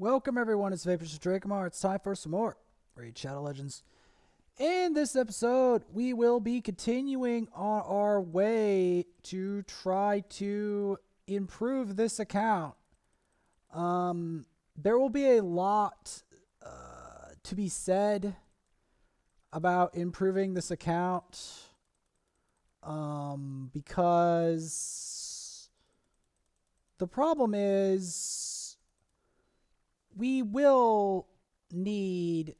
Welcome everyone, it's Vapors Drakomar. It's time for some more Raid Shadow Legends. In this episode, we will be continuing on our way to try to improve this account. There will be a lot to be said about improving this account. Because the problem is we will need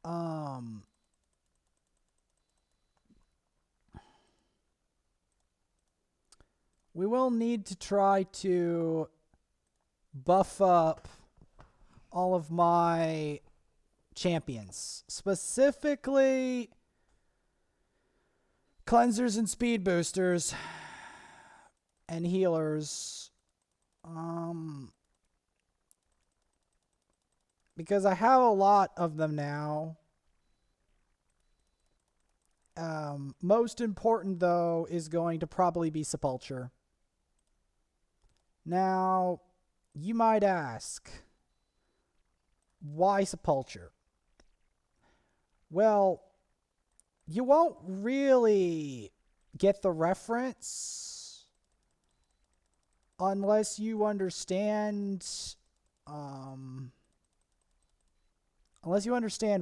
to try to buff up all of my champions, specifically cleansers and speed boosters and healers. Because I have a lot of them now. Most important, though, is going to probably be Sepulture. Now, you might ask, why Sepulture? Well, you won't really get the reference unless you understand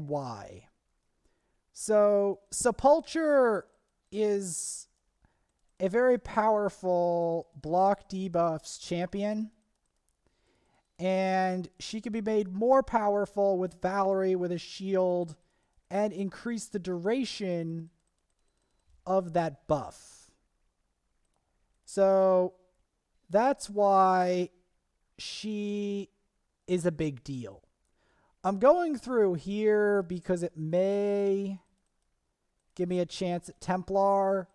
why. So, Sepulture is a very powerful block debuffs champion, and she can be made more powerful with Valerie with a shield and increase the duration of that buff. So, that's why she is a big deal. I'm going through here because it may give me a chance at Templar.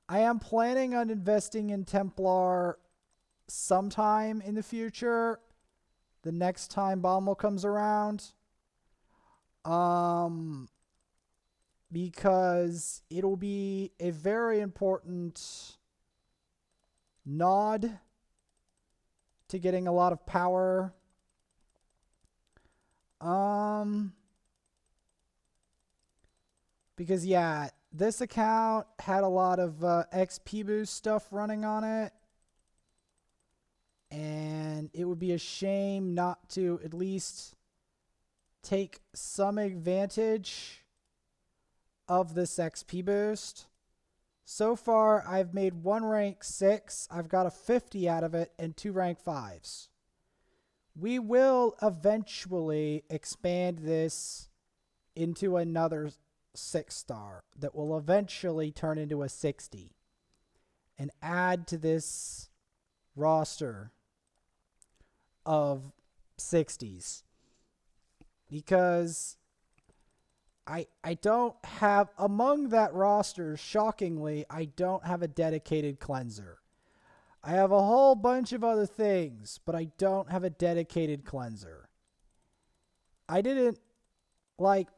I am planning on investing in Templar sometime in the future, the next time Baumel comes around. Because it'll be a very important nod to getting a lot of power. Because yeah, this account had a lot of XP boost stuff running on it, and it would be a shame not to at least take some advantage of this XP boost. So far, I've made one rank 6. I've got a 50 out of it and 2 rank 5s. We will eventually expand this into another 6-star that will eventually turn into a 60 and add to this roster of 60s. Because I don't have, among that roster, shockingly, I don't have a dedicated cleanser. I have a whole bunch of other things, but I don't have a dedicated cleanser. I didn't like,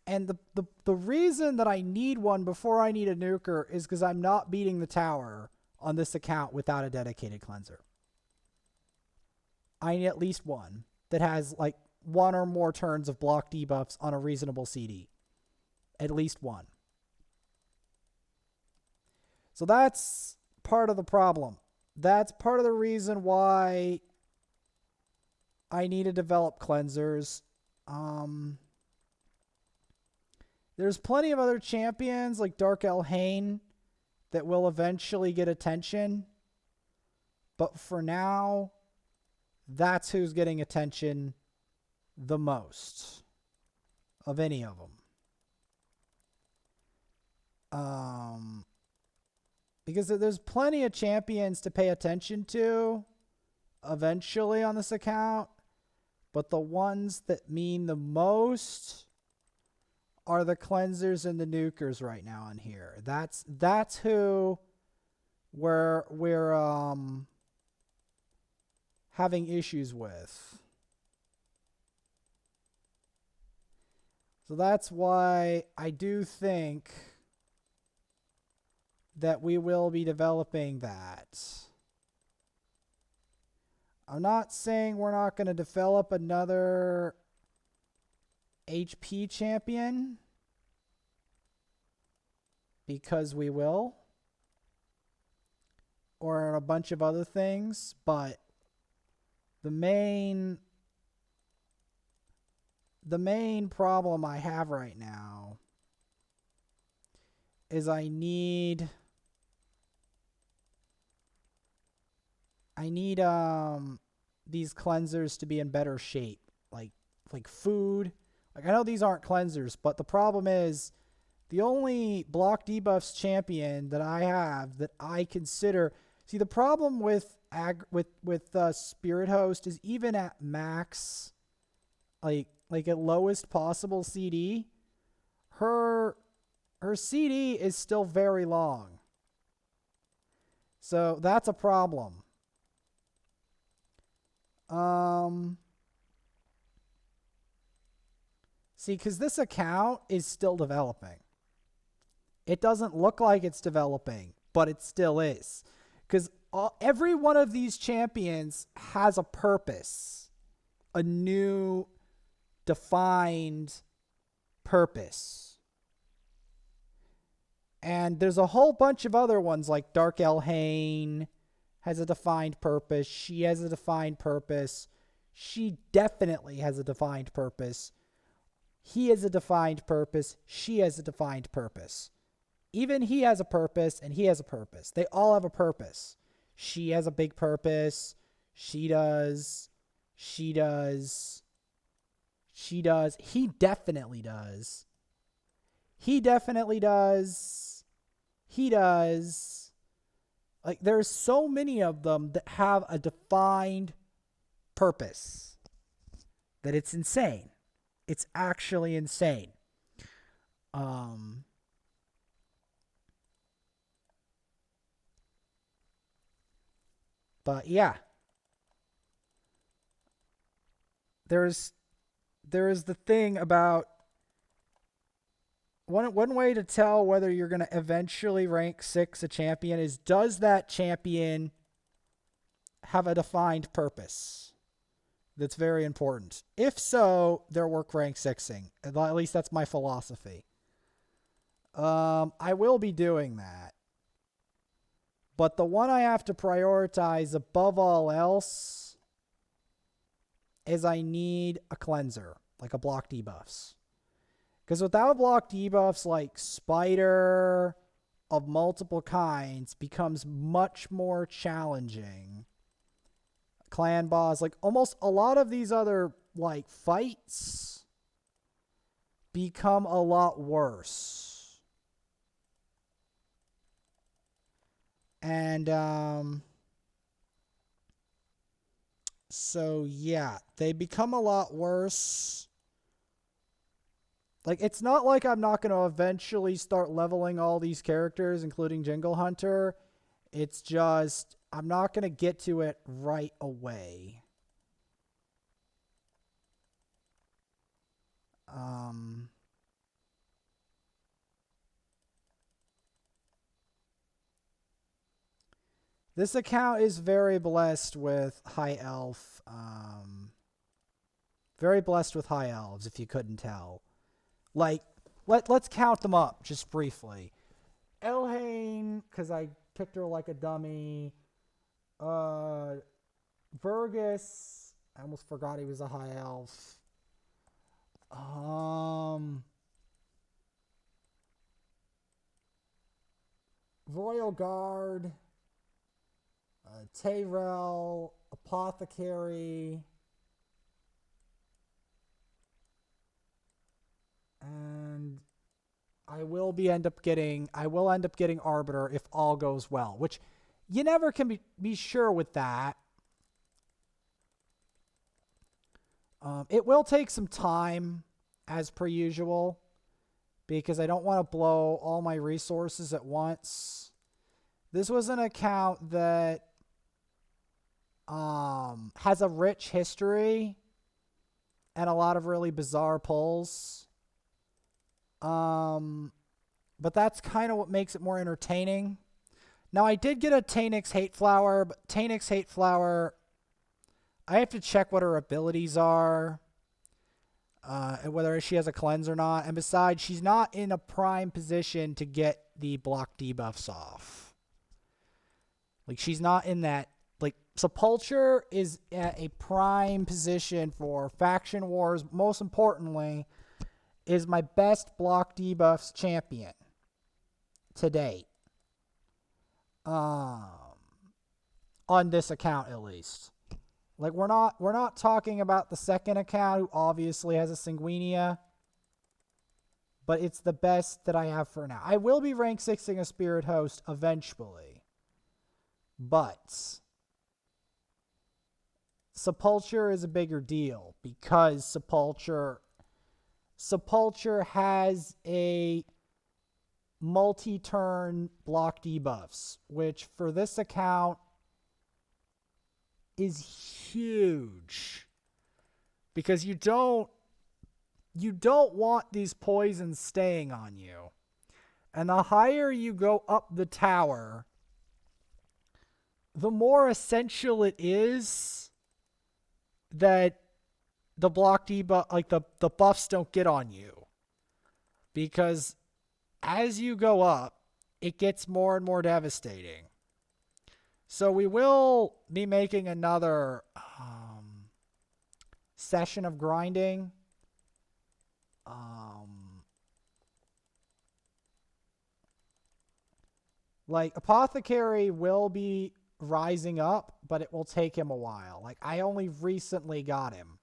and the reason that I need one before I need a nuker is because I'm not beating the tower on this account without a dedicated cleanser. I need at least one that has like 1 or more turns of block debuffs on a reasonable CD. At least one. So that's part of the problem. That's part of the reason why I need to develop cleansers. There's plenty of other champions like Dark Elhain that will eventually get attention. But for now, that's who's getting attention the most of any of them. Because there's plenty of champions to pay attention to eventually on this account, but the ones that mean the most are the cleansers and the nukers right now on here. That's who we're having issues with. So that's why I do think that we will be developing that. I'm not saying we're not going to develop another HP champion, because we will, or a bunch of other things, but the main problem I have right now is I need these cleansers to be in better shape, like food. Like, I know these aren't cleansers, but the problem is the only block debuffs champion that I have that I consider. See, the problem with Spirit Host is even at max, like at lowest possible CD, her CD is still very long. So that's a problem. See, because this account is still developing. It doesn't look like it's developing, but it still is. Because every one of these champions has a purpose, a new defined purpose. And there's a whole bunch of other ones, like Dark Elhain has a defined purpose. She has a defined purpose. She definitely has a defined purpose. He has a defined purpose. She has a defined purpose. Even he has a purpose, and he has a purpose. They all have a purpose. She has a big purpose. She does. She does. She does. He definitely does. He definitely does. He does. Like, there's so many of them that have a defined purpose that it's insane. It's actually insane. But yeah, there's the thing about one way to tell whether you're going to eventually rank 6 a champion is, does that champion have a defined purpose? That's very important. If so, they're worth rank 6ing. At least that's my philosophy. I will be doing that. But the one I have to prioritize above all else is I need a cleanser, like a block debuffs. Because without block debuffs, like Spider of multiple kinds becomes much more challenging. Clan boss, like almost a lot of these other like fights become a lot worse. And so yeah, they become a lot worse. Like, it's not like I'm not going to eventually start leveling all these characters, including Jingle Hunter. It's just, I'm not going to get to it right away. This account is very blessed with high elf. Very blessed with high elves, if you couldn't tell. Like, let's count them up just briefly. Elhain, because I picked her like a dummy. Vergus, I almost forgot he was a high elf. Royal Guard, Tyrell, Apothecary, and I will end up getting Arbiter if all goes well, which you never can be sure with that. It will take some time, as per usual, because I don't want to blow all my resources at once. This was an account that has a rich history and a lot of really bizarre pulls. But that's kind of what makes it more entertaining. Now, I did get a Tanix Hate Flower, but Tanix Hate Flower I have to check what her abilities are, and whether she has a cleanse or not. And besides, she's not in a prime position to get the block debuffs off. Like, she's not in that. Like, Sepulcher is at a prime position for faction wars. Most importantly, is my best block debuffs champion to date. On this account, at least. Like, we're not talking about the second account, who obviously has a Sanguinia, but it's the best that I have for now. I will be rank 6ing a Spirit Host eventually, but Sepulcher is a bigger deal because Sepulcher has a multi-turn block debuffs, which for this account is huge, because you don't want these poisons staying on you. And the higher you go up the tower, the more essential it is that the block debuff, like the buffs, don't get on you. Because as you go up, it gets more and more devastating. So we will be making another session of grinding. Like, Apothecary will be rising up, but it will take him a while. Like, I only recently got him.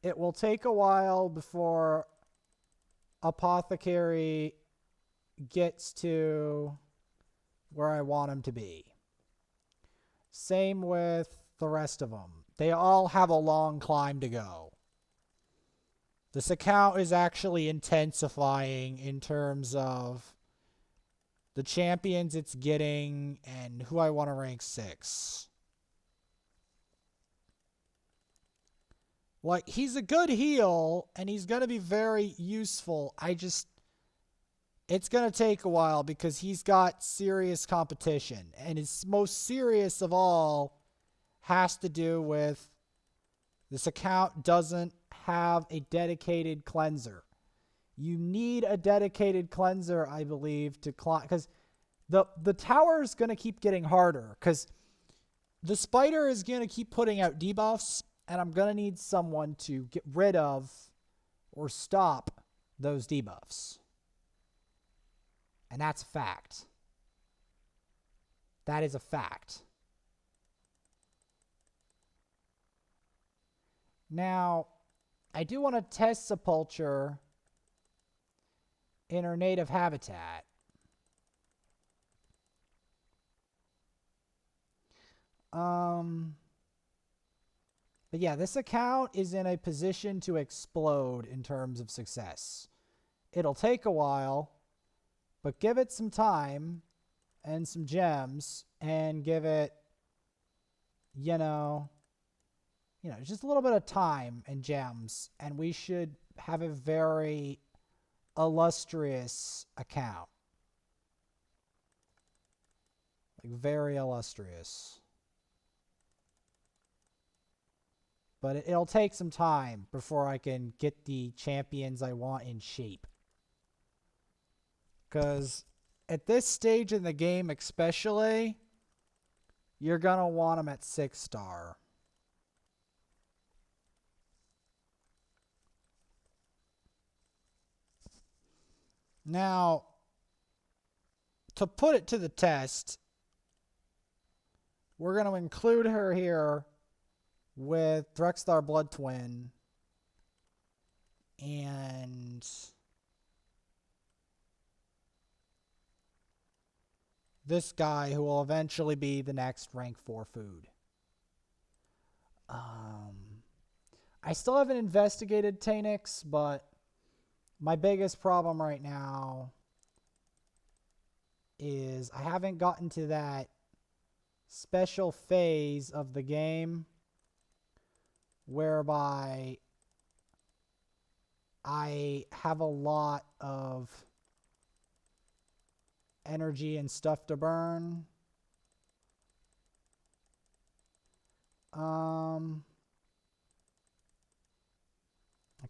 It will take a while before Apothecary gets to where I want him to be. Same with the rest of them. They all have a long climb to go. This account is actually intensifying in terms of the champions it's getting and who I want to rank 6. Like, he's a good heal, and he's going to be very useful. It's going to take a while because he's got serious competition. And his most serious of all has to do with this account doesn't have a dedicated cleanser. You need a dedicated cleanser, I believe, to climb. Because the tower is going to keep getting harder. Because the spider is going to keep putting out debuffs. And I'm going to need someone to get rid of or stop those debuffs. And that's a fact. That is a fact. Now, I do want to test Sepulcher in her native habitat. But yeah, this account is in a position to explode in terms of success. It'll take a while, but give it some time and some gems and give it, just a little bit of time and gems, and we should have a very illustrious account. Like, very illustrious. But it'll take some time before I can get the champions I want in shape. Because at this stage in the game especially, you're going to want them at 6-star. Now, to put it to the test, we're going to include her here with Drexthar Blood Twin and this guy who will eventually be the next rank 4 food. I still haven't investigated Tanix, but my biggest problem right now is I haven't gotten to that special phase of the game whereby I have a lot of energy and stuff to burn. Like,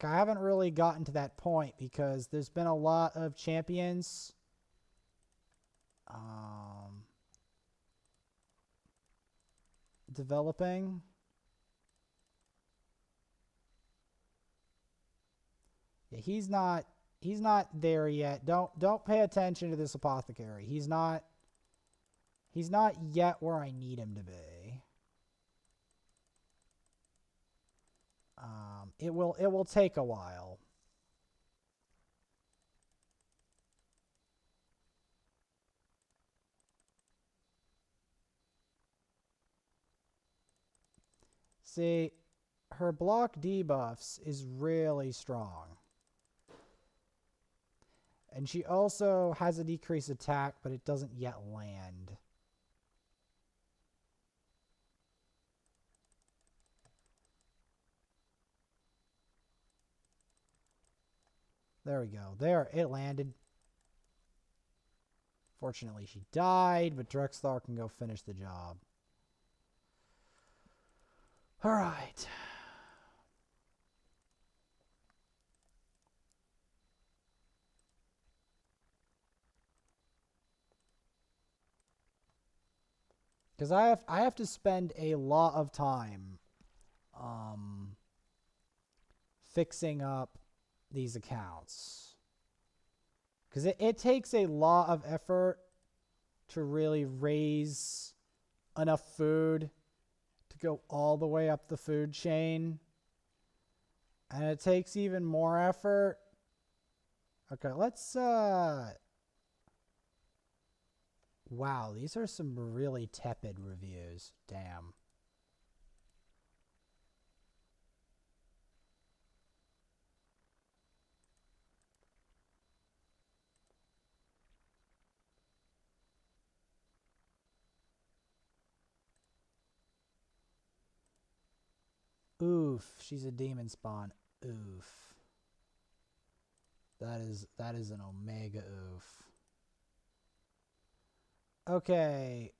I haven't really gotten to that point because there's been a lot of champions. Developing. Yeah, he's not there yet. Don't pay attention to this apothecary. He's not yet where I need him to be. It will take a while. See, her block debuffs is really strong. And she also has a decreased attack, but it doesn't yet land. There we go. There, it landed. Fortunately, she died, but Drexthar can go finish the job. All right. Because I have to spend a lot of time fixing up these accounts. Because it takes a lot of effort to really raise enough food to go all the way up the food chain. And it takes even more effort. Okay, let's wow, these are some really tepid reviews. Damn. Oof, she's a demon spawn. Oof. That is an omega oof. Okay.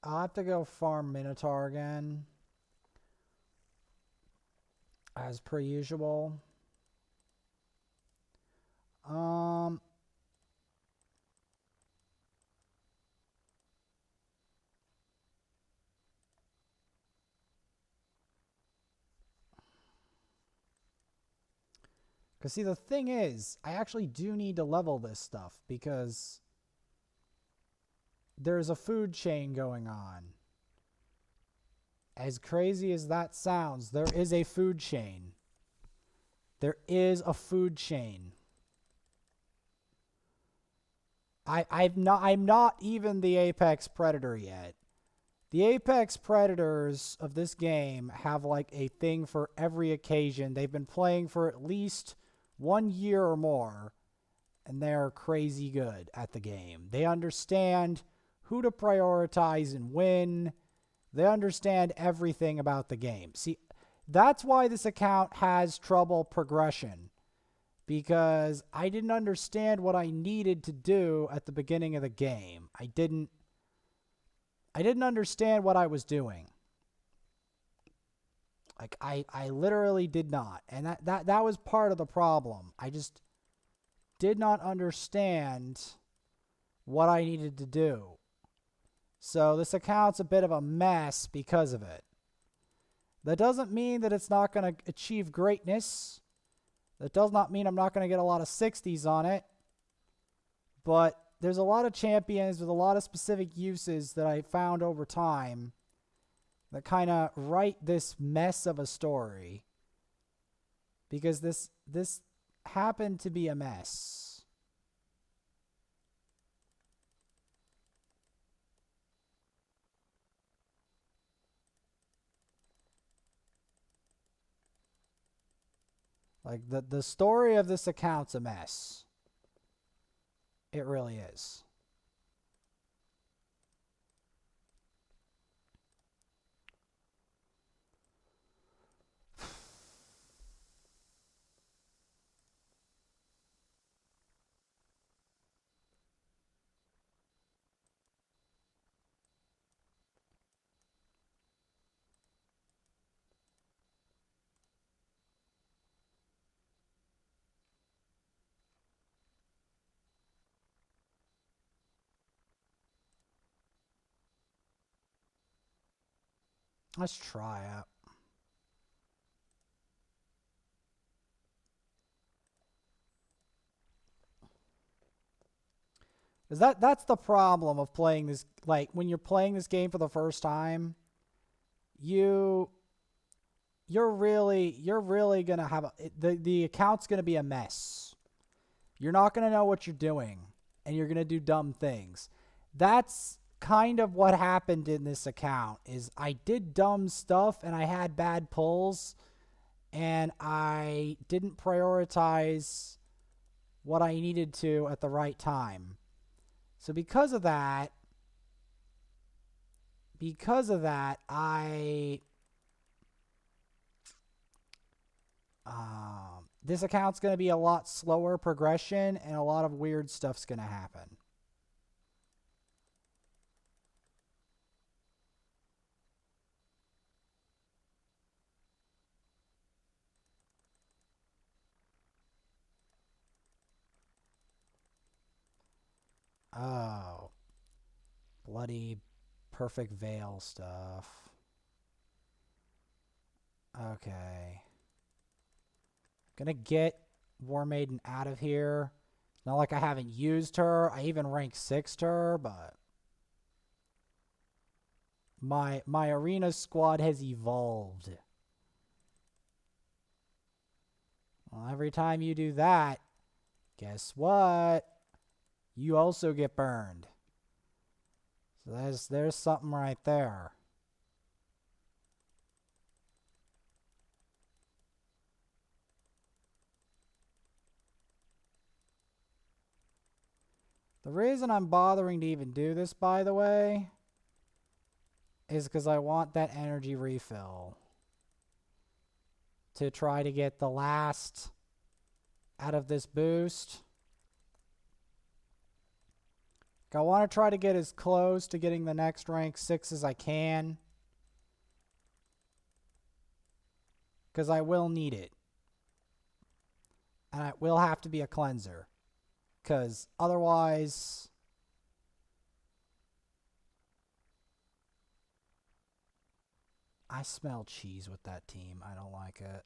I'll have to go farm Minotaur again. As per usual. Because see, the thing is, I actually do need to level this stuff because there's a food chain going on. As crazy as that sounds, there is a food chain. There is a food chain. I'm not even the apex predator yet. The apex predators of this game have like a thing for every occasion. They've been playing for at least 1 year or more, and they're crazy good at the game. They understand who to prioritize and when. They understand everything about the game. See, that's why this account has trouble progression, because I didn't understand what I needed to do at the beginning of the game. I didn't understand what I was doing. Like I literally did not. And that was part of the problem. I just did not understand what I needed to do. So this account's a bit of a mess because of it. That doesn't mean that it's not going to achieve greatness. That does not mean I'm not going to get a lot of 60s on it. But there's a lot of champions with a lot of specific uses that I found over time that kind of write this mess of a story. Because this happened to be a mess. Like, the story of this account's a mess. It really is. Let's try it. Is that's the problem of playing this, like when you're playing this game for the first time, you're really gonna have the account's gonna be a mess. You're not gonna know what you're doing, and you're gonna do dumb things. That's kind of what happened in this account. Is I did dumb stuff and I had bad pulls, and I didn't prioritize what I needed to at the right time. So because of that, I this account's going to be a lot slower progression, and a lot of weird stuff's going to happen. Oh, bloody perfect veil stuff. Okay. Gonna get War Maiden out of here. Not like I haven't used her. I even rank 6'd her, but my arena squad has evolved. Well, every time you do that, guess what? You also get burned. So there's something right there. The reason I'm bothering to even do this, by the way, is because I want that energy refill to try to get the last out of this boost. I want to try to get as close to getting the next rank 6 as I can, because I will need it. And it will have to be a cleanser, because otherwise I smell cheese with that team. I don't like it.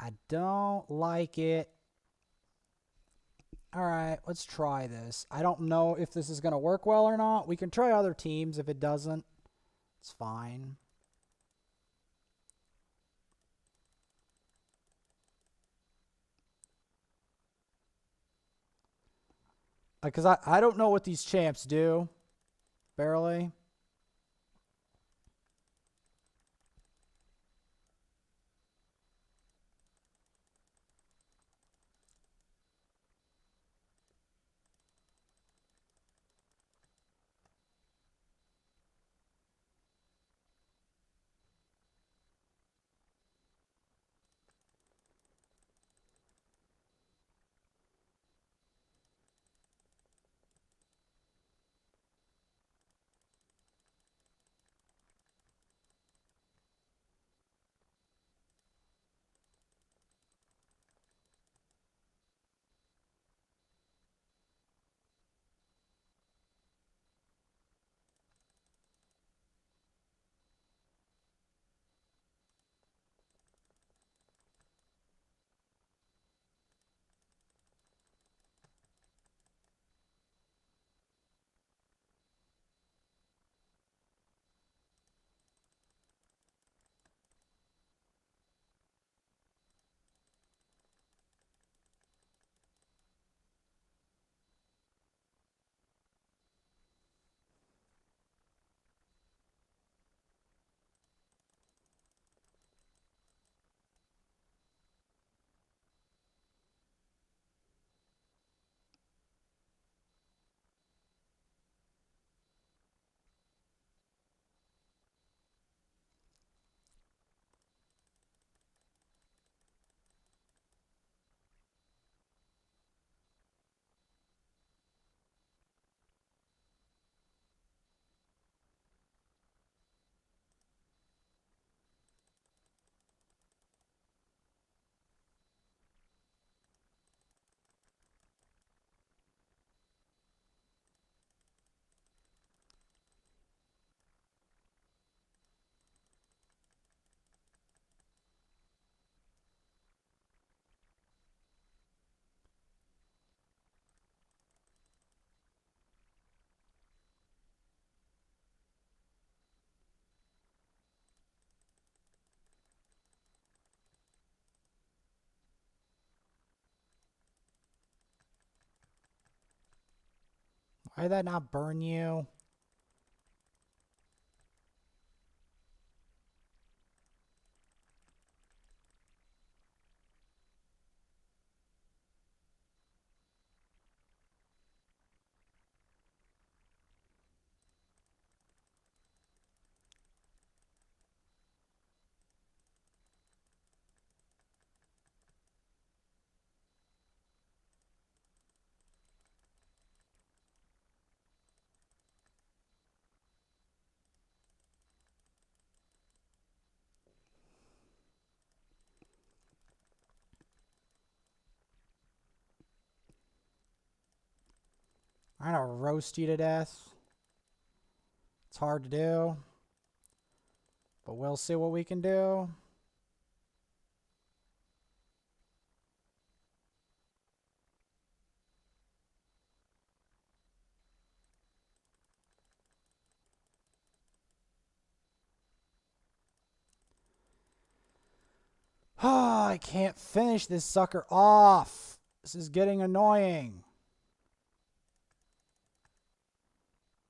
I don't like it. All right, let's try this. I don't know if this is going to work well or not. We can try other teams. If it doesn't, it's fine. Because I don't know what these champs do, barely. Why did that not burn you? I'm gonna roast you to death. It's hard to do, but we'll see what we can do. Oh, I can't finish this sucker off. This is getting annoying.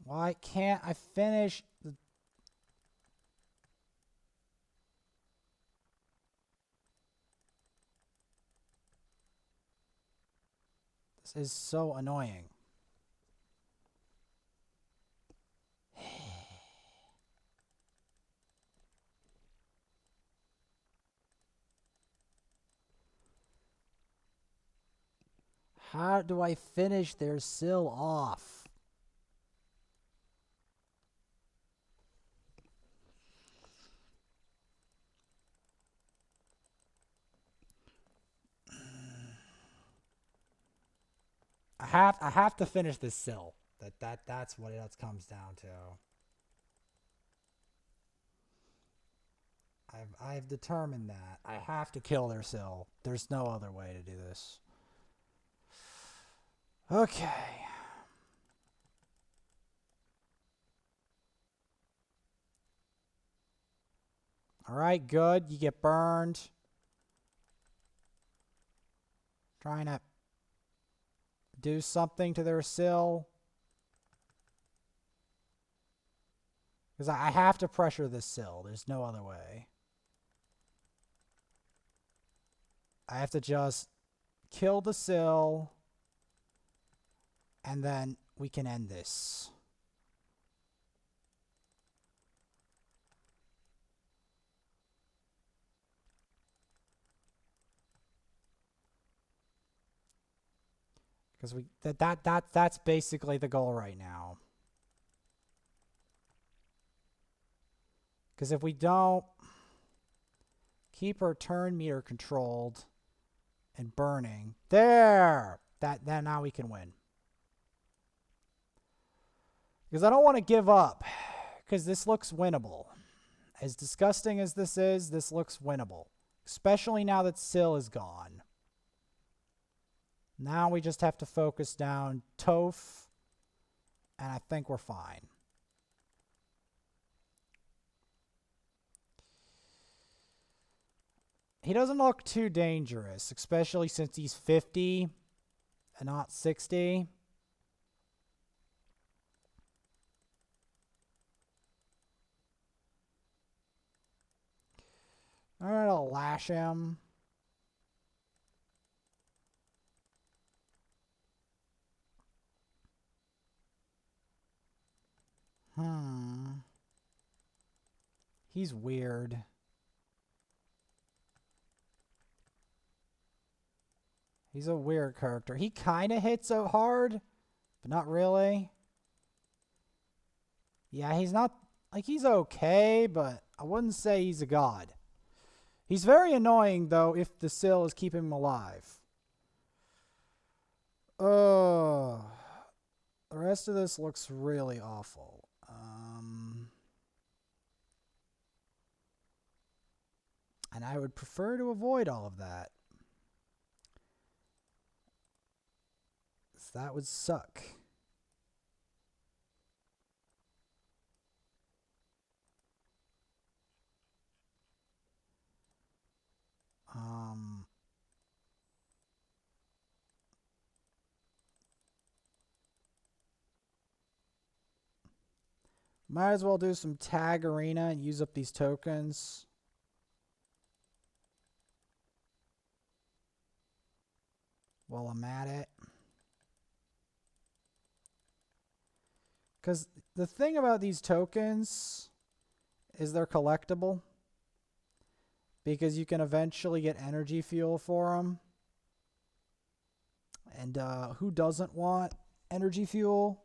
Why can't I finish the... This is so annoying. How do I finish their sill off? I have to finish this sill. That's what it comes down to. I've determined that. I have to kill their sill. There's no other way to do this. Okay. Alright, good. You get burned. Trying to do something to their sill. Because I have to pressure this sill. There's no other way. I have to just kill the sill. And then we can end this. Because that's basically the goal right now. Because if we don't keep our turn meter controlled and burning, then now we can win. Because I don't want to give up, because this looks winnable. As disgusting as this is, this looks winnable. Especially now that Syl is gone. Now we just have to focus down Toph, and I think we're fine. He doesn't look too dangerous, especially since he's 50 and not 60. Alright, I'll lash him. He's weird. He's a weird character. He kind of hits so hard, but not really. Yeah, he's not... Like, he's okay, but I wouldn't say he's a god. He's very annoying, though, if the Syl is keeping him alive. The rest of this looks really awful. And I would prefer to avoid all of that. That would suck. Might as well do some tag arena and use up these tokens. While I'm at it. Because the thing about these tokens is they're collectible. Because you can eventually get energy fuel for them. And who doesn't want energy fuel?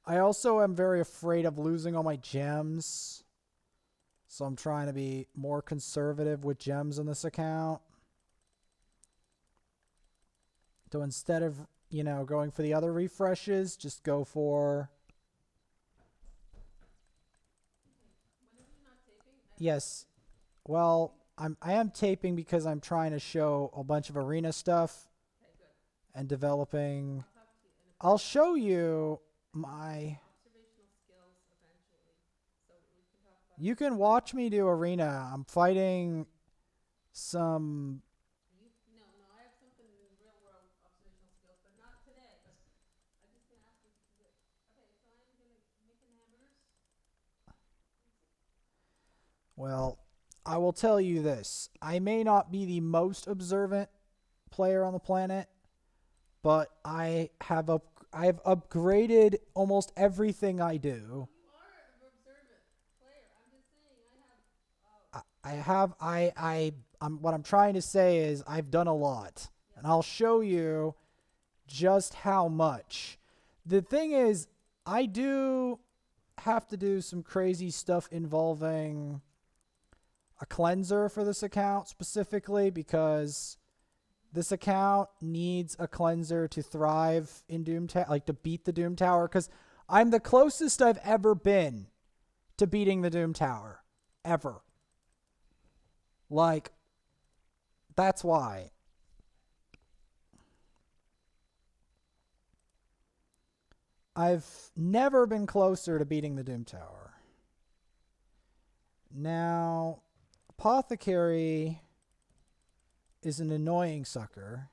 I also am very afraid of losing all my gems. So I'm trying to be more conservative with gems in this account. So instead of, you know, going for the other refreshes, just go for... Yes. Well, I am taping because I'm trying to show a bunch of arena stuff and developing. I'll show you my... You can watch me do arena. I'm fighting some... Well, I will tell you this. I may not be the most observant player on the planet, but I have upgraded almost everything I do. You are an observant player. I'm just saying what I'm trying to say is I've done a lot. Yeah. And I'll show you just how much. The thing is, I do have to do some crazy stuff involving a cleanser for this account specifically because this account needs a cleanser to thrive in Doom Tower, like to beat the Doom Tower, because I'm the closest I've ever been to beating the Doom Tower. Ever. Like, that's why. I've never been closer to beating the Doom Tower. Now, Apothecary is an annoying sucker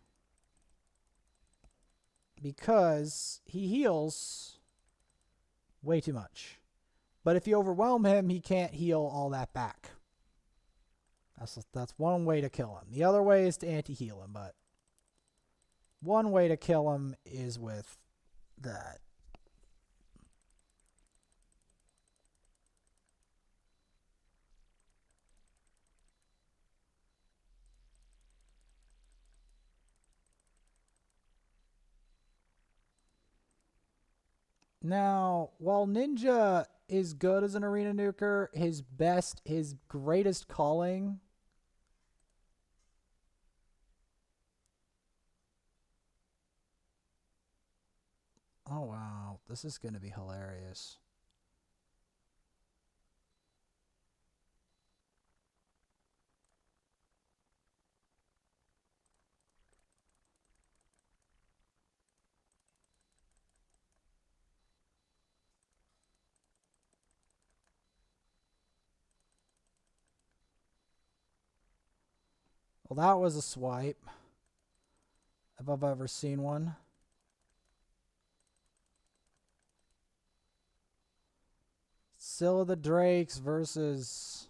because he heals way too much. But if you overwhelm him, he can't heal all that back. That's one way to kill him. The other way is to anti-heal him, but one way to kill him is with that. Now, while Ninja is good as an arena nuker, his greatest calling oh wow, this is going to be hilarious. Well, that was a swipe, if I've ever seen one. Scylla the Drakes versus...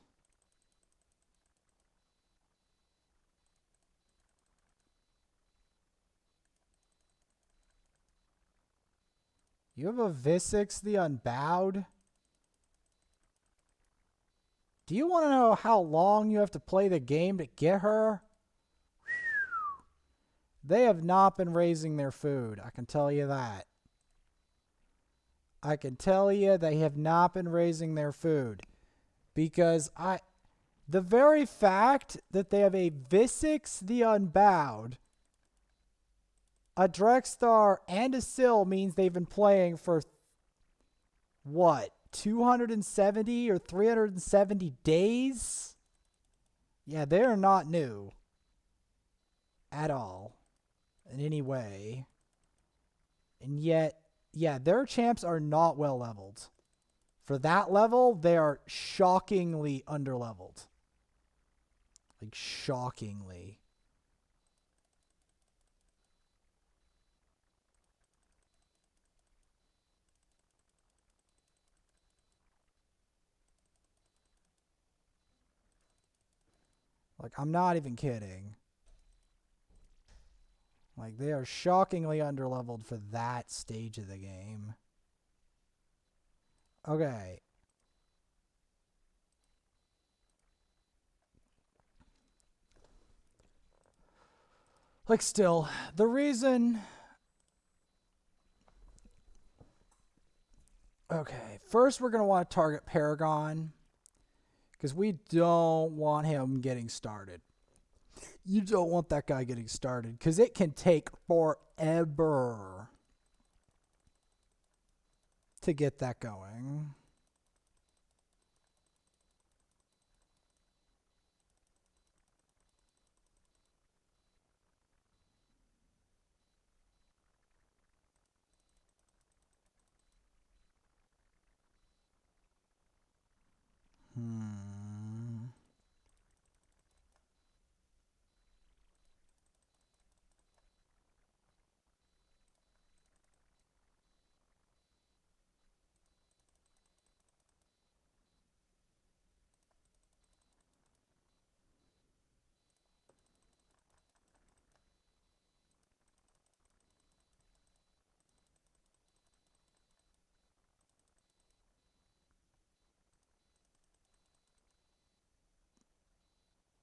You have a Visix the Unbowed? Do you want to know how long you have to play the game to get her? They have not been raising their food. I can tell you that. I can tell you they have not been raising their food. Because the very fact that they have a Visix the Unbowed, a Drexstar, and a Syl means they've been playing for what? 270 or 370 days? Yeah, they're not new at all in any way. And yet, yeah, their champs are not well leveled. For that level, they are shockingly underleveled. Like, shockingly. Like, I'm not even kidding. Like, they are shockingly underleveled for that stage of the game. Okay. Like, still, the reason... Okay, first we're going to want to target Paragon, because we don't want him getting started. You don't want that guy getting started, because it can take forever to get that going.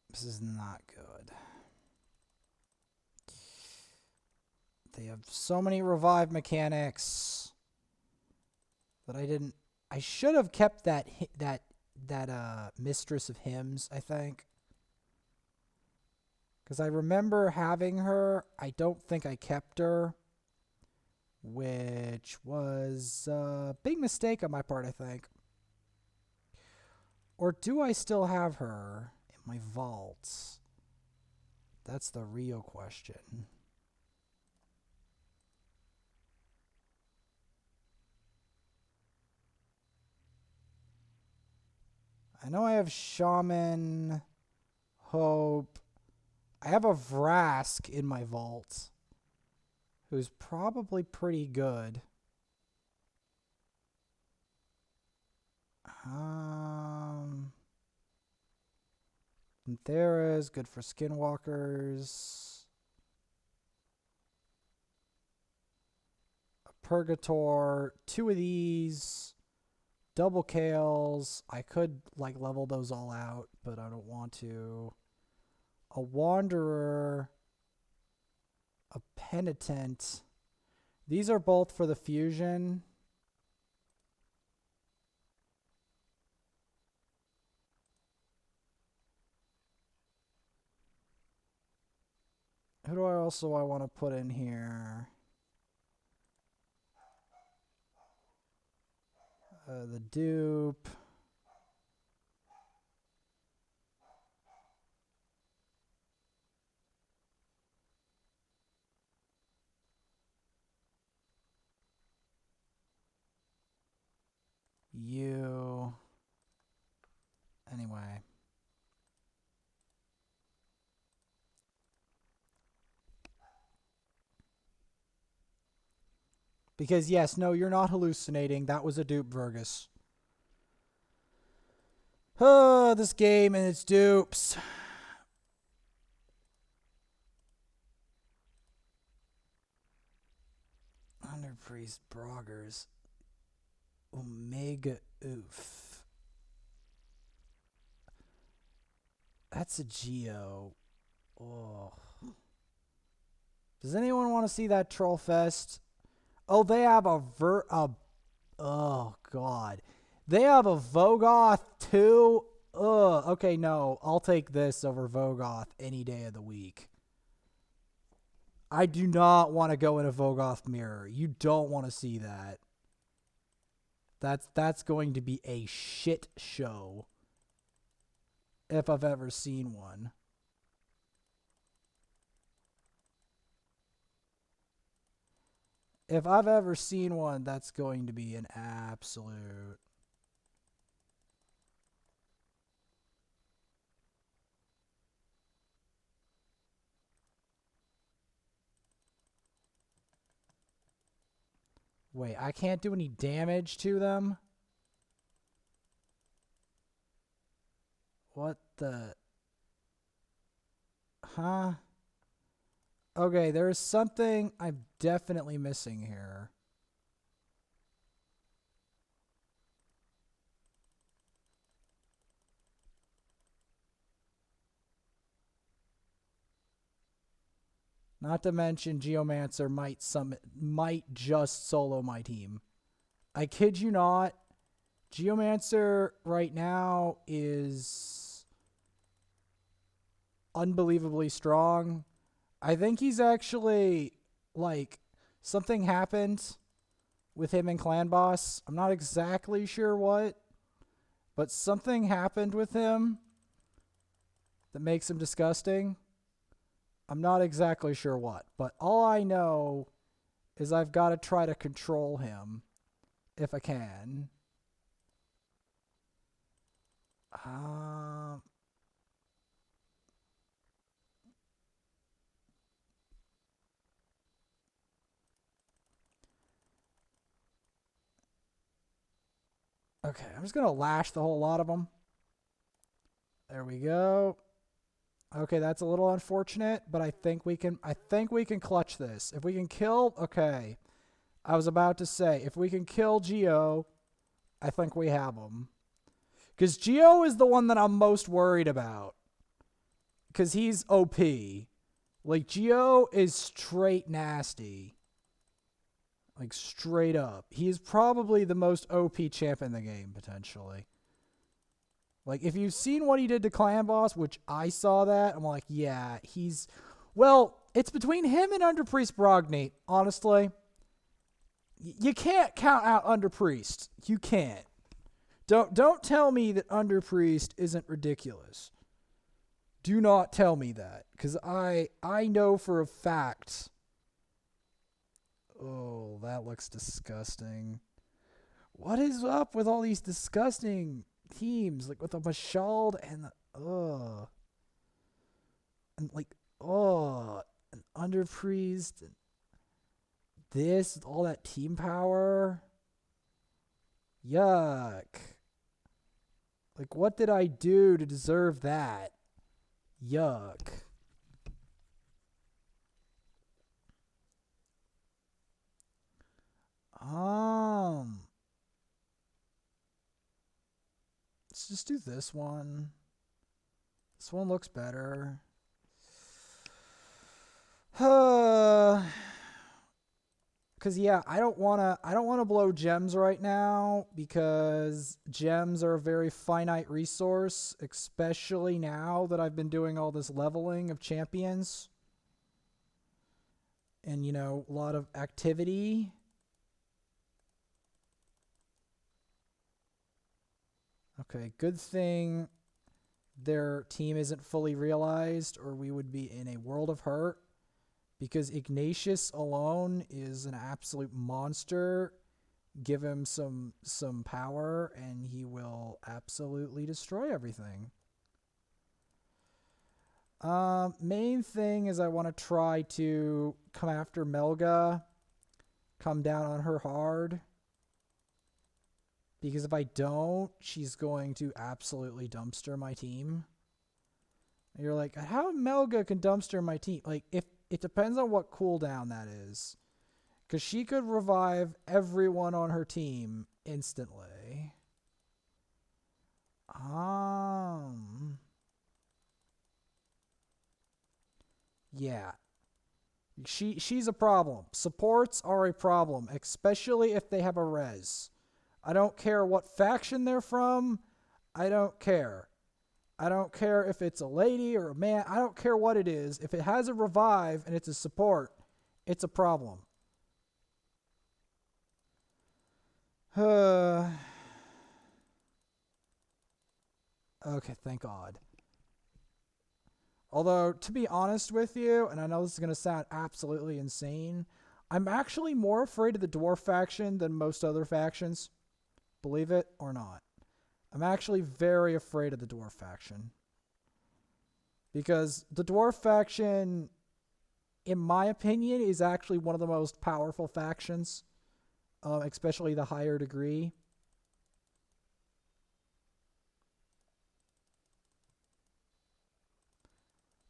This is not good. They have so many revive mechanics that I should have kept that Mistress of Hymns, I think. Because I remember having her. I don't think I kept her. Which was a big mistake on my part, I think. Or do I still have her in my vaults? That's the real question. I know I have Shaman, Hope. I have a Vrask in my vault, who's probably pretty good. Panthera is good for Skinwalkers. A Purgator, 2 of these. Double Kales. I could like level those all out, but I don't want to. A Wanderer. A Penitent. These are both for the fusion. Who do I also want to put in here? The dupe. You. Anyway. Because, yes, no, you're not hallucinating. That was a dupe, Vergus. Oh, this game and its dupes. Underpriest Broggers. Omega Oof. That's a Geo. Oh. Does anyone want to see that Troll Fest? Oh, they have oh, God. They have a Vogoth, too? Ugh. Okay, no. I'll take this over Vogoth any day of the week. I do not want to go in a Vogoth mirror. You don't want to see that. That's going to be a shit show. If I've ever seen one. If I've ever seen one, that's going to be an absolute... Wait, I can't do any damage to them? What the... Huh? Okay, there's something I'm definitely missing here. Not to mention Geomancer might just solo my team. I kid you not. Geomancer right now is unbelievably strong. I think he's actually like something happened with him and Clan Boss. I'm not exactly sure what, but something happened with him that makes him disgusting. I'm not exactly sure what, but all I know is I've got to try to control him if I can. Um, okay, I'm just gonna lash the whole lot of them. There we go. Okay, that's a little unfortunate, but I think we can. I think we can clutch this. If we can kill, okay. I was about to say, if we can kill Geo, I think we have him. Because Geo is the one that I'm most worried about. Because he's OP. Like, Geo is straight nasty. Like, straight up. He is probably the most OP champ in the game, potentially. Like, if you've seen what he did to Clan Boss, which I saw that, I'm like, yeah, he's... Well, it's between him and Underpriest Brognate, honestly. You can't count out Underpriest. You can't. Don't tell me that Underpriest isn't ridiculous. Do not tell me that, because I know for a fact. Oh, that looks disgusting. What is up with all these disgusting teams, like with the Mashald and the and like and Underpriest and this, all that team power. Yuck. Like, what did I do to deserve that? Yuck. Let's just do this one. This one looks better. Cause yeah, I don't wanna blow gems right now because gems are a very finite resource, especially now that I've been doing all this leveling of champions. And a lot of activity. Okay, good thing their team isn't fully realized, or we would be in a world of hurt. Because Ignatius alone is an absolute monster. Give him some power, and he will absolutely destroy everything. Main thing is I want to try to come after Melga, come down on her hard. Because if I don't, she's going to absolutely dumpster my team. And you're like, how Melga can dumpster my team? Like, if it depends on what cooldown that is. Because she could revive everyone on her team instantly. Yeah. She's a problem. Supports are a problem, especially if they have a res. I don't care what faction they're from. I don't care. I don't care if it's a lady or a man. I don't care what it is. If it has a revive and it's a support, it's a problem. Okay, thank God. Although, to be honest with you, and I know this is going to sound absolutely insane, I'm actually more afraid of the dwarf faction than most other factions. Believe it or not. I'm actually very afraid of the dwarf faction. Because the dwarf faction, in my opinion, is actually one of the most powerful factions. Especially the higher degree.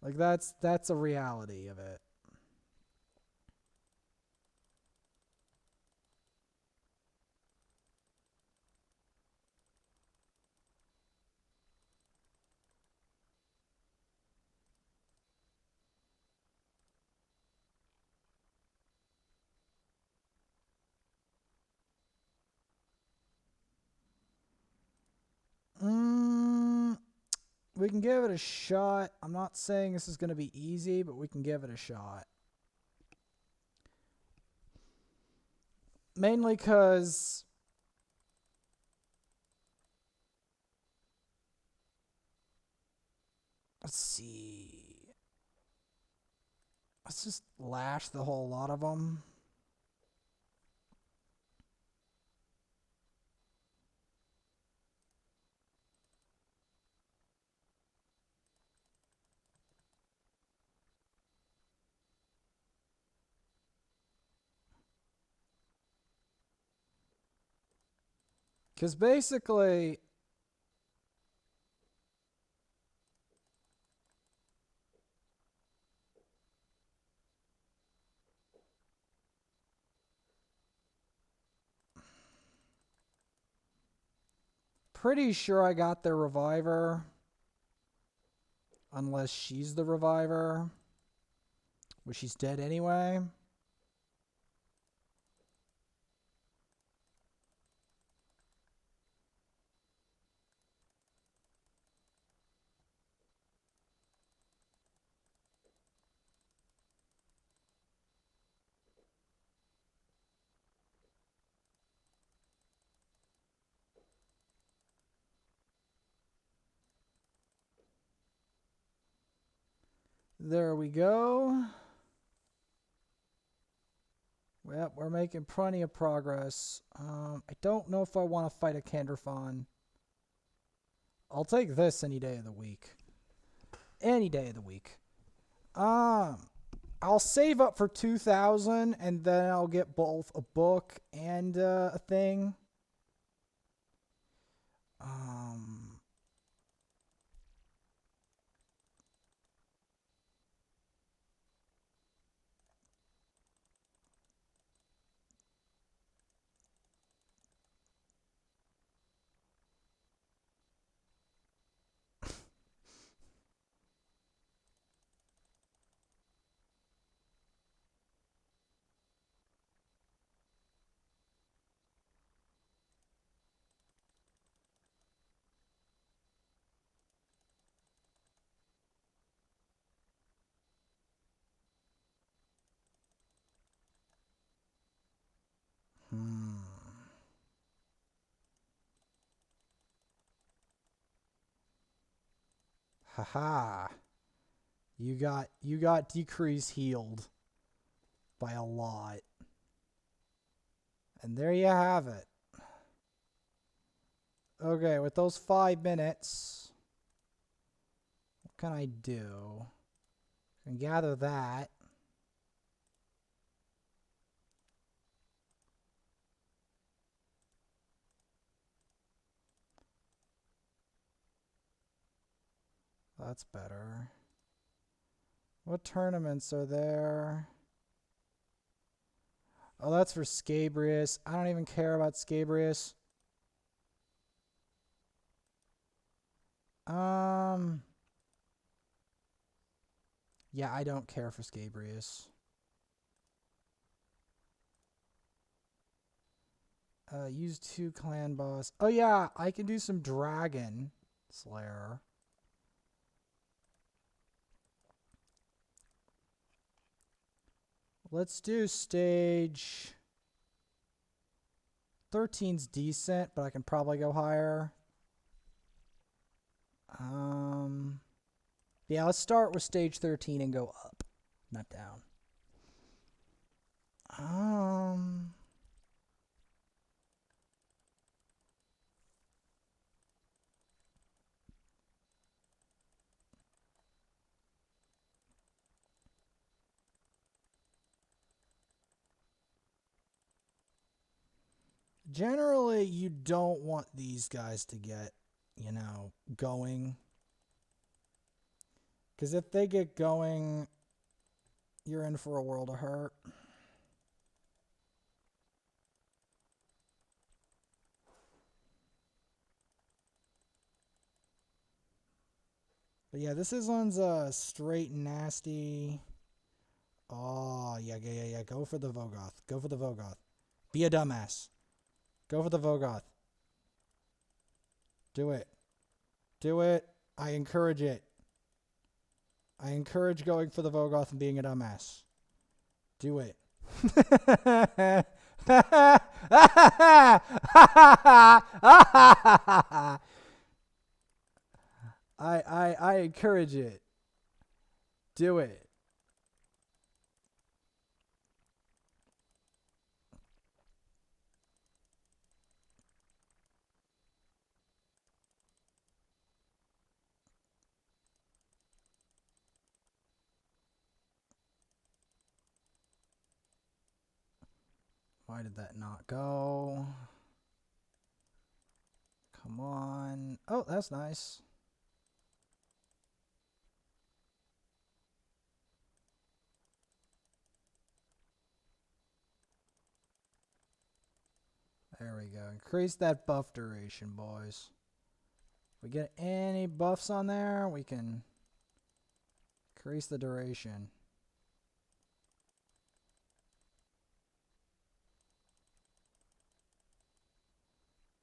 Like that's a reality of it. Mm, we can give it a shot. I'm not saying this is going to be easy, but we can give it a shot. Mainly because let's see. Let's just lash the whole lot of them. Because basically, pretty sure I got their reviver. Unless she's the reviver. Well, she's dead anyway. There we go. Well, we're making plenty of progress. I don't know if I want to fight a Kanderfon. I'll take this any day of the week. Any day of the week. I'll save up for 2,000 and then I'll get both a book and a thing. Haha. You got decrease healed by a lot. And there you have it. Okay, with those 5 minutes, what can I do? I can gather that. That's better. What tournaments are there? Oh, that's for Scabrius. I don't even care about Scabrius. Yeah, I don't care for Scabrius. Use 2 clan boss. Oh yeah, I can do some Dragon Slayer. Let's do stage 13's decent, but I can probably go higher. Yeah, let's start with stage 13 and go up, not down. Generally, you don't want these guys to get, going. Because if they get going, you're in for a world of hurt. But yeah, this one's straight nasty. Oh, yeah. Go for the Vogoth. Go for the Vogoth. Be a dumbass. Go for the Vogoth. Do it. Do it. I encourage it. I encourage going for the Vogoth and being a dumbass. Do it. I encourage it. Do it. Why did that not go? Come on. Oh, that's nice. There we go. Increase that buff duration, boys. If we get any buffs on there, we can increase the duration.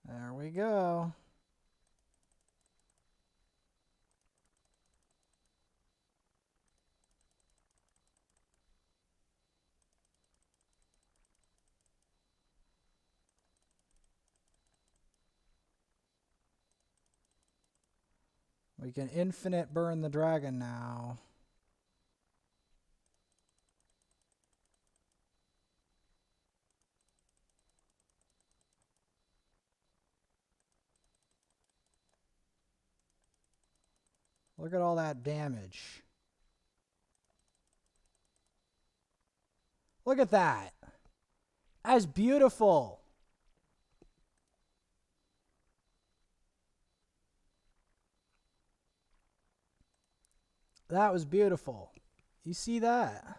There we go. We can infinite burn the dragon now. Look at all that damage. Look at that. That's beautiful. That was beautiful. You see that?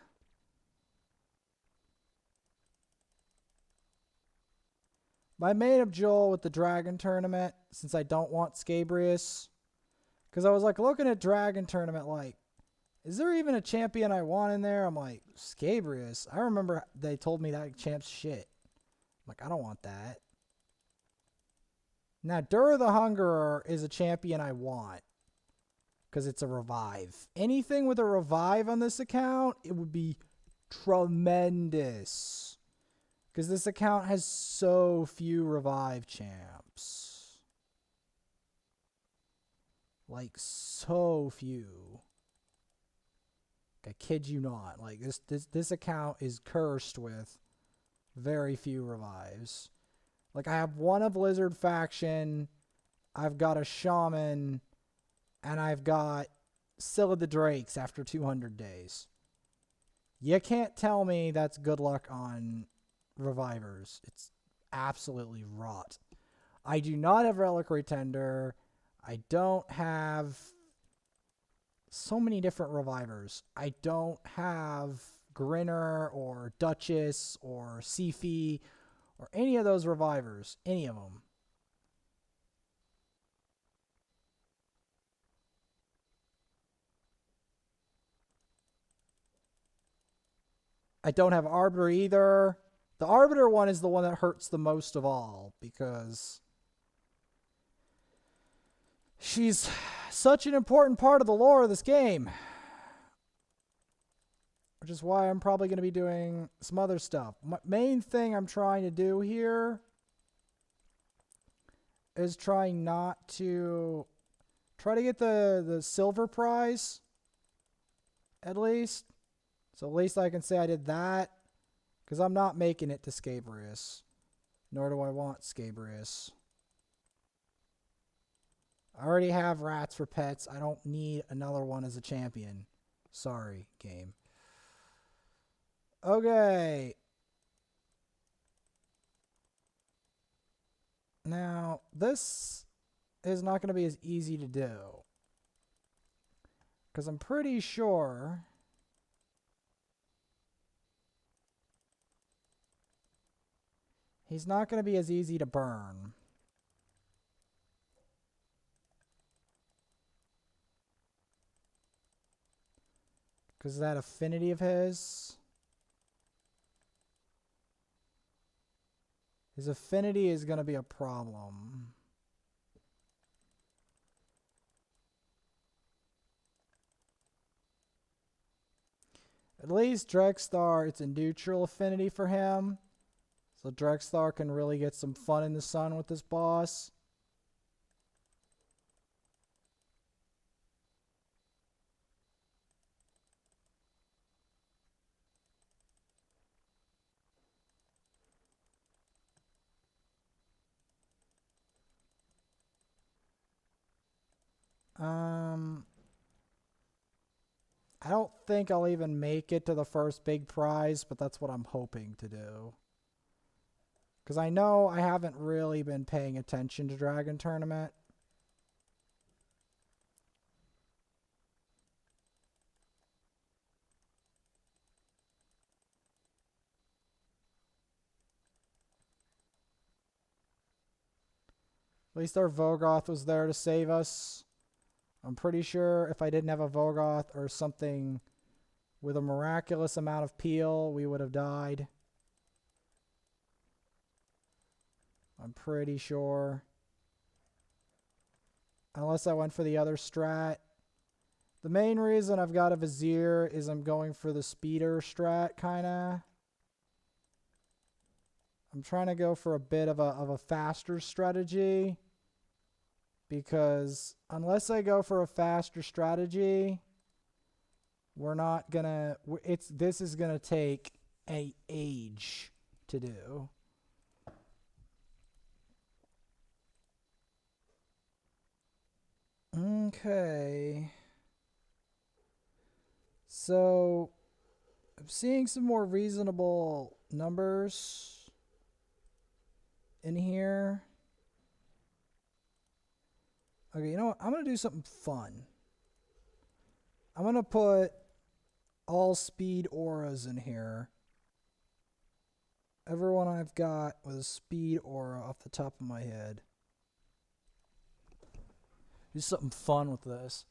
I made up Joel with the Dragon Tournament since I don't want Scabrius. Because I was like looking at Dragon Tournament like, is there even a champion I want in there? I'm like, Scabrius. I remember they told me that champ's shit. I'm like, I don't want that. Now, Dura the Hungerer is a champion I want. Because it's a revive. Anything with a revive on this account, it would be tremendous. Because this account has so few revive champs. Like, so few. I kid you not. Like, this account is cursed with very few revives. Like, I have one of Blizzard faction. I've got a Shaman. And I've got Scylla the Drakes after 200 days. You can't tell me that's good luck on revivers. It's absolutely rot. I do not have Reliquary Tender. I don't have so many different revivers. I don't have Grinner or Duchess or Sifi or any of those revivers. Any of them. I don't have Arbiter either. The Arbiter one is the one that hurts the most of all because she's such an important part of the lore of this game. Which is why I'm probably going to be doing some other stuff. My main thing I'm trying to do here is try to get the silver prize at least. So at least I can say I did that. Because I'm not making it to Scabrius. Nor do I want Scabrius. I already have rats for pets. I don't need another one as a champion. Sorry, game. Okay. Now, this is not going to be as easy to do. Because I'm pretty sure he's not going to be as easy to burn. Because of that affinity of his. His affinity is going to be a problem. At least Drexthar, it's a neutral affinity for him. So Drexthar can really get some fun in the sun with this boss. I don't think I'll even make it to the first big prize, but that's what I'm hoping to do. Because I know I haven't really been paying attention to Dragon Tournament. At least our Vogoth was there to save us. I'm pretty sure if I didn't have a Vogoth or something with a miraculous amount of peel, we would have died. I'm pretty sure. Unless I went for the other strat. The main reason I've got a Vizier is I'm going for the speeder strat, kinda. I'm trying to go for a bit of a faster strategy. Because unless I go for a faster strategy, we're not gonna, this is gonna take an age to do. Okay. So I'm seeing some more reasonable numbers in here. Okay, you know what? I'm going to do something fun. I'm going to put all speed auras in here. Everyone I've got with a speed aura off the top of my head. Do something fun with this.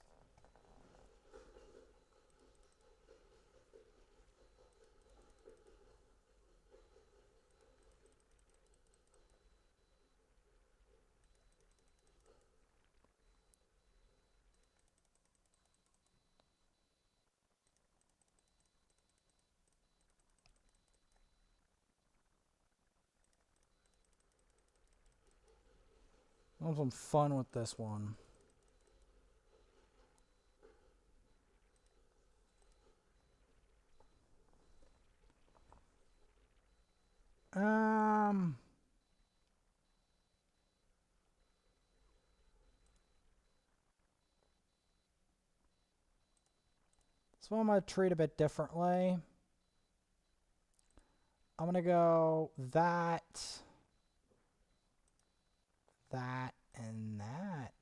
I want some fun with this one. So I'm going to treat a bit differently. I'm going to go that, and that.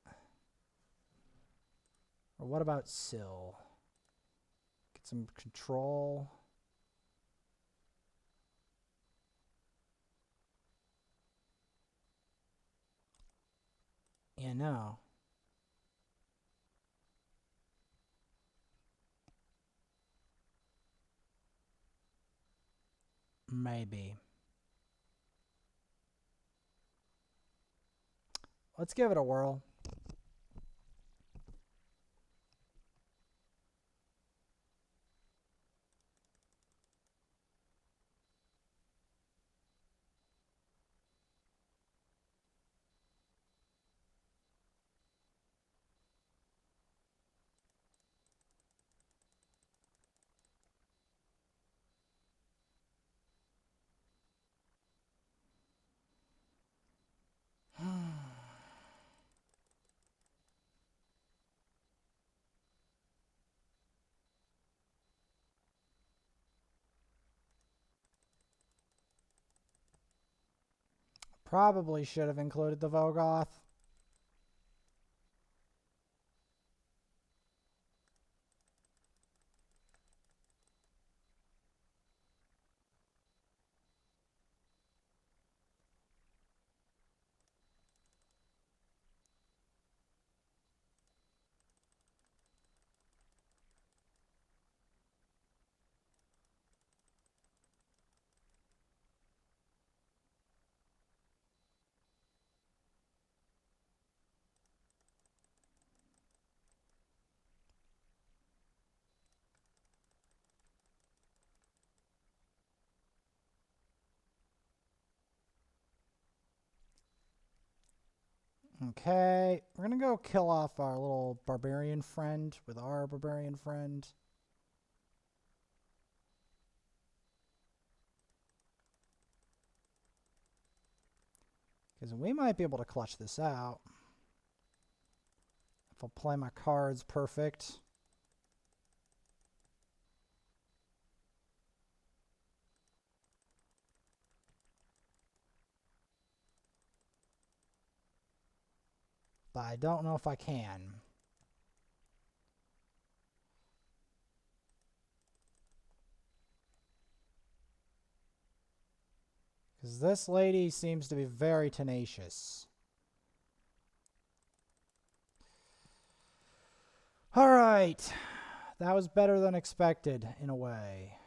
Or what about Sill? Get some control. Yeah, no. Maybe. Let's give it a whirl. Probably should have included the Vogoth. Okay, we're gonna go kill off our little barbarian friend with our barbarian friend. Because we might be able to clutch this out. If I'll play my cards perfect. But I don't know if I can. Because this lady seems to be very tenacious. Alright. That was better than expected, in a way.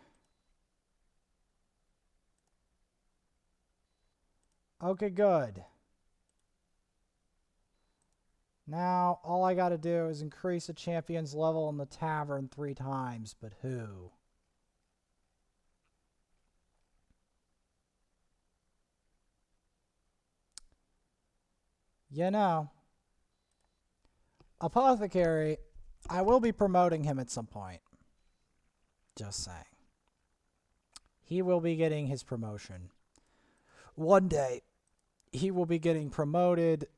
Okay, good. Now, all I gotta do is increase a champion's level in the tavern 3 times, but who? You know, Apothecary, I will be promoting him at some point. Just saying. He will be getting his promotion. One day, he will be getting promoted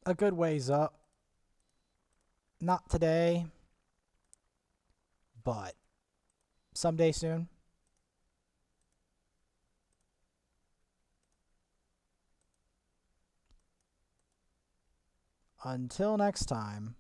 a good ways up. Not today, but someday soon. Until next time.